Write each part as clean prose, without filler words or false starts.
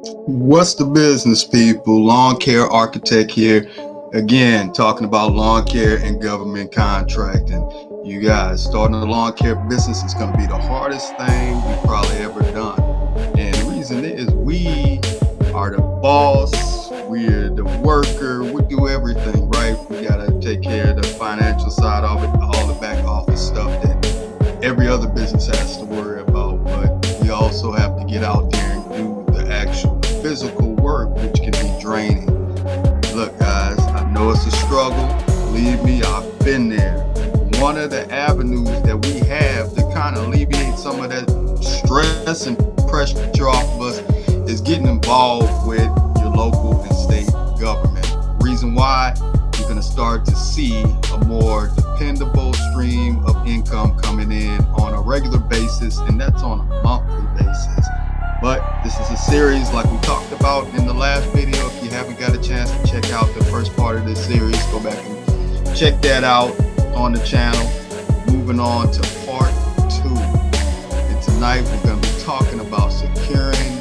What's the business, people? Lawn care architect here. Again, talking about lawn care and government contracting. You guys, starting a lawn care business is going to be the hardest thing you've probably ever done. And the reason is we are the boss, we're the worker, we do everything, right? We got to take care of the financial side of it, all the back office stuff that every other business has to worry about. But we also have to get out there and do the actual physical work, which can be draining. Look, guys, I know it's a struggle. Believe me, I've been there. One of the avenues that we have to kind of alleviate some of that stress and pressure off of us is getting involved with your local and state government. Reason why, you're going to start to see a more dependable stream of income coming in on a regular basis, and that's on a monthly basis. But this is a series like we talked about in the last video. If you haven't got a chance to check out the first part of this series, go back and check that out on the channel. Moving on to part 2. And tonight we're going to be talking about securing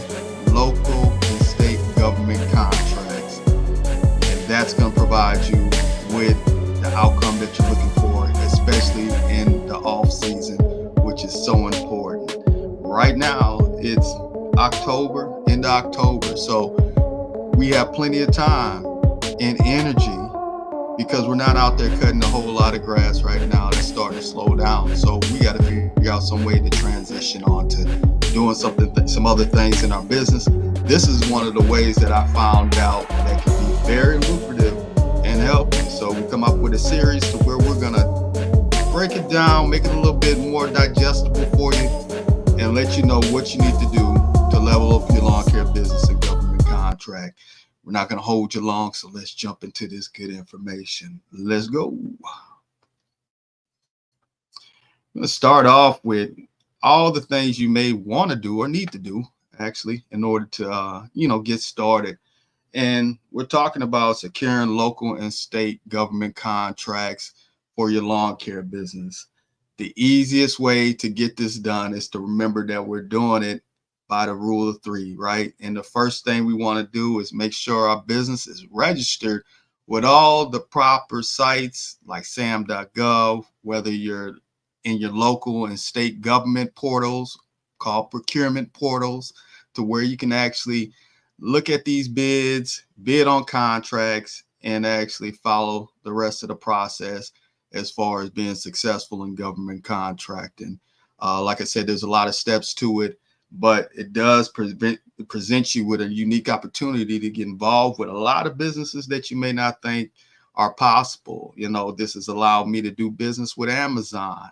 local and state government contracts. And that's going to provide you with the outcome that you're looking for, especially in the off season, which is so important. Right now, it's October, into October. So we have plenty of time and energy because we're not out there cutting a whole lot of grass right now. That's starting to slow down. So we got to figure out some way to transition on to doing some other things in our business. This is one of the ways that I found out that can be very lucrative and helpful. So we come up with a series to where we're going to break it down, make it a little bit more digestible for you, and let you know what you need to do to level up your lawn care business and government contract. We're not going to hold you long, so let's jump into this good information. Let's go. Let's start off with all the things you may want to do or need to do, actually, in order to, get started. And we're talking about securing local and state government contracts for your lawn care business. The easiest way to get this done is to remember that we're doing it by the rule of 3, right? And the first thing we want to do is make sure our business is registered with all the proper sites like sam.gov, whether you're in your local and state government portals called procurement portals, to where you can actually look at these bids, bid on contracts, and actually follow the rest of the process as far as being successful in government contracting. Like I said, there's a lot of steps to it, but it does present you with a unique opportunity to get involved with a lot of businesses that you may not think are possible. This has allowed me to do business with Amazon,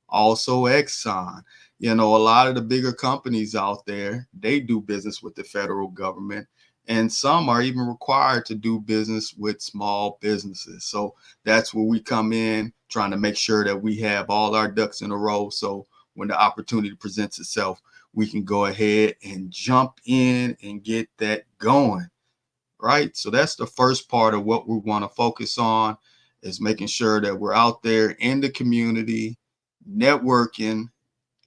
also Exxon. A lot of the bigger companies out there, they do business with the federal government, and some are even required to do business with small businesses. So that's where we come in, trying to make sure that we have all our ducks in a row. So when the opportunity presents itself, we can go ahead and jump in and get that going, right? So that's the first part of what we want to focus on, is making sure that we're out there in the community, networking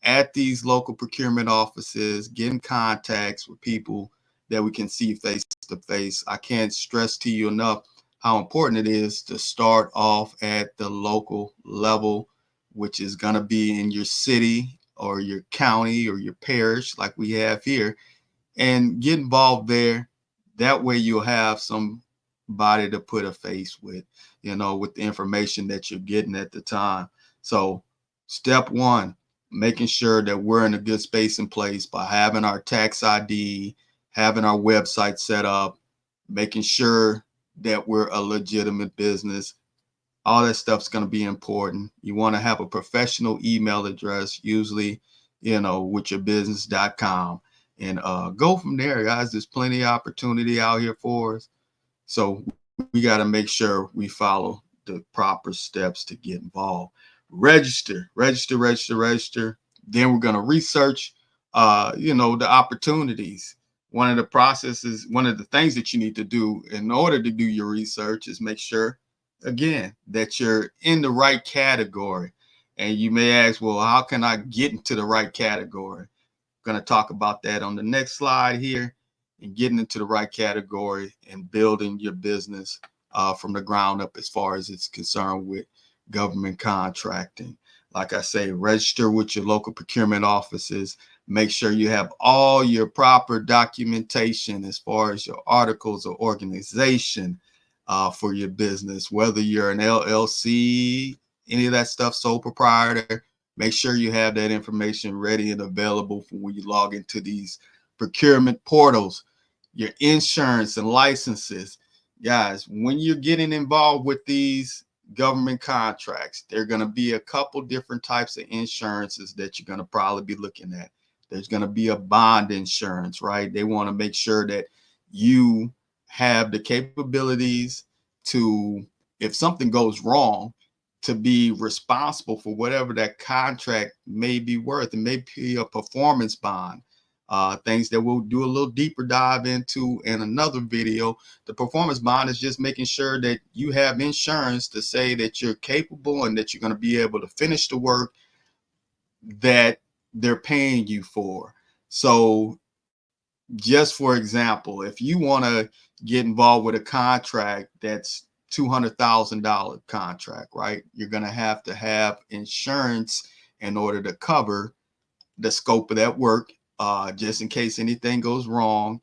at these local procurement offices, getting contacts with people that we can see face to face. I can't stress to you enough how important it is to start off at the local level, which is going to be in your city or your county or your parish like we have here, and get involved there. That way you'll have somebody to put a face with, with the information that you're getting at the time. So step 1, making sure that we're in a good space and place by having our tax ID, having our website set up, making sure that we're a legitimate business. All that stuff's going to be important. You want to have a professional email address, usually, with your business.com, and go from there, guys. There's plenty of opportunity out here for us. So we got to make sure we follow the proper steps to get involved. Register. Then we're going to research, the opportunities. One of the things that you need to do in order to do your research is make sure, again, that you're in the right category. And you may ask, well, how can I get into the right category? I'm going to talk about that on the next slide here. and getting into the right category and building your business from the ground up as far as it's concerned with government contracting. Like I say, register with your local procurement offices. Make sure you have all your proper documentation as far as your articles of organization for your business, whether you're an LLC, any of that stuff, sole proprietor. Make sure you have that information ready and available for when you log into these procurement portals. Your insurance and licenses. Guys, when you're getting involved with these government contracts, there are going to be a couple different types of insurances that you're going to probably be looking at. There's going to be a bond insurance, right? They want to make sure that you have the capabilities to, if something goes wrong, to be responsible for whatever that contract may be worth. It may be a performance bond, things that we'll do a little deeper dive into in another video. The performance bond is just making sure that you have insurance to say that you're capable and that you're going to be able to finish the work that they're paying you for. So just for example, if you want to get involved with a contract that's $200,000 contract, right? You're going to have insurance in order to cover the scope of that work, just in case anything goes wrong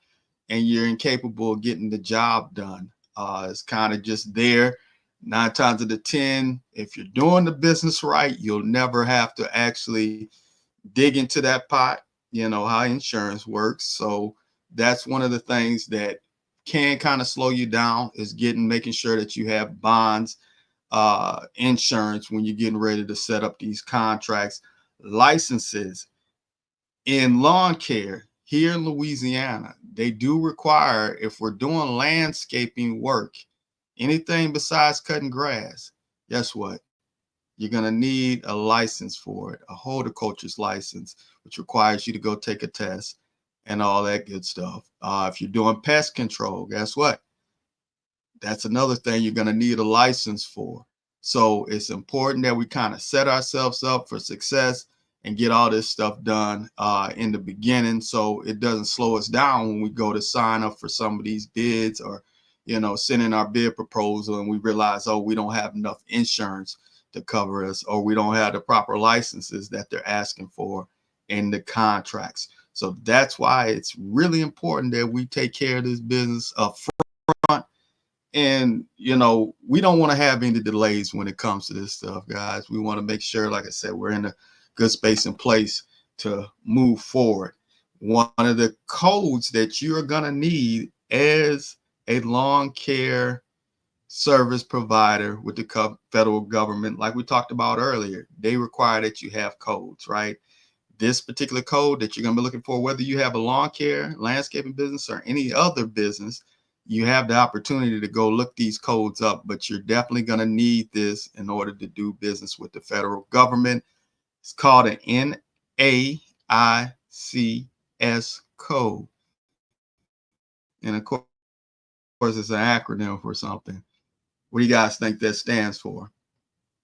and you're incapable of getting the job done. It's kind of just there. 9 times out of 10, if you're doing the business right, you'll never have to actually dig into that pot. You know how insurance works. So that's one of the things that can kind of slow you down, is making sure that you have bonds, insurance when you're getting ready to set up these contracts. Licenses in lawn care here in Louisiana, they do require, if we're doing landscaping work, anything besides cutting grass, guess what? You're going to need a license for it, a horticulturist license, which requires you to go take a test and all that good stuff. If you're doing pest control, guess what? That's another thing you're going to need a license for. So it's important that we kind of set ourselves up for success and get all this stuff done in the beginning, so it doesn't slow us down when we go to sign up for some of these bids, or, send in our bid proposal and we realize, oh, we don't have enough insurance to cover us, or we don't have the proper licenses that they're asking for in the contracts. So that's why it's really important that we take care of this business up front. And, we don't want to have any delays when it comes to this stuff, guys. We want to make sure, like I said, we're in a good space and place to move forward. One of the codes that you're going to need as a lawn care service provider with the federal government, like we talked about earlier, they require that you have codes, right? This particular code that you're going to be looking for, whether you have a lawn care, landscaping business, or any other business, you have the opportunity to go look these codes up, but you're definitely going to need this in order to do business with the federal government. It's called an NAICS code. And of course, it's an acronym for something. What do you guys think that stands for?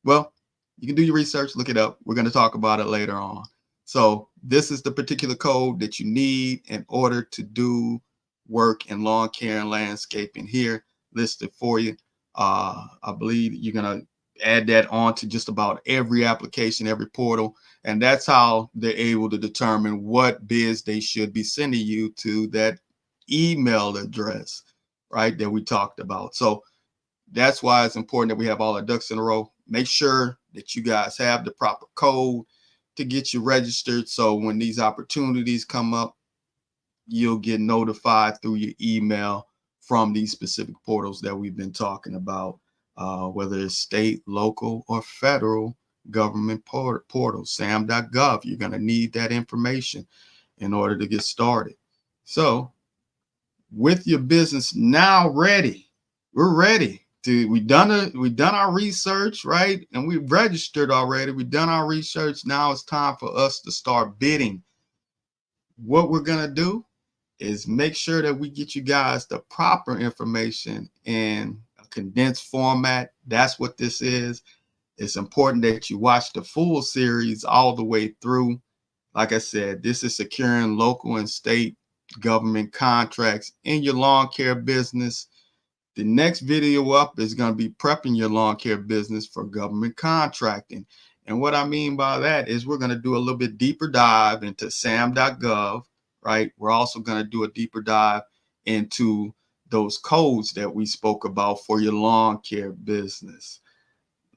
Well, you can do your research, look it up. We're going to talk about it later on. So this is the particular code that you need in order to do work in lawn care and landscaping here listed for you. I believe you're going to add that on to just about every application, every portal. And that's how they're able to determine what bids they should be sending you to that email address, right, that we talked about. So that's why it's important that we have all our ducks in a row. Make sure that you guys have the proper code to get you registered, so when these opportunities come up, you'll get notified through your email from these specific portals that we've been talking about, whether it's state, local, or federal government portals. sam.gov. You're going to need that information in order to get started. So with your business now ready, we're ready. We've done our research, right? And we've registered already. We've done our research. Now it's time for us to start bidding. What we're going to do is make sure that we get you guys the proper information in a condensed format. That's what this is. It's important that you watch the full series all the way through. Like I said, this is securing local and state government contracts in your lawn care business. The next video up is going to be prepping your lawn care business for government contracting. And what I mean by that is we're going to do a little bit deeper dive into sam.gov, right? We're also going to do a deeper dive into those codes that we spoke about for your lawn care business.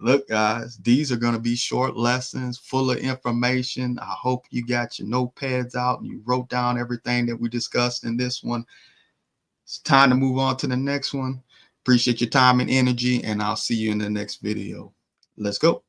Look, guys, these are going to be short lessons full of information. I hope you got your notepads out and you wrote down everything that we discussed in this one. It's time to move on to the next one. Appreciate your time and energy, and I'll see you in the next video. Let's go.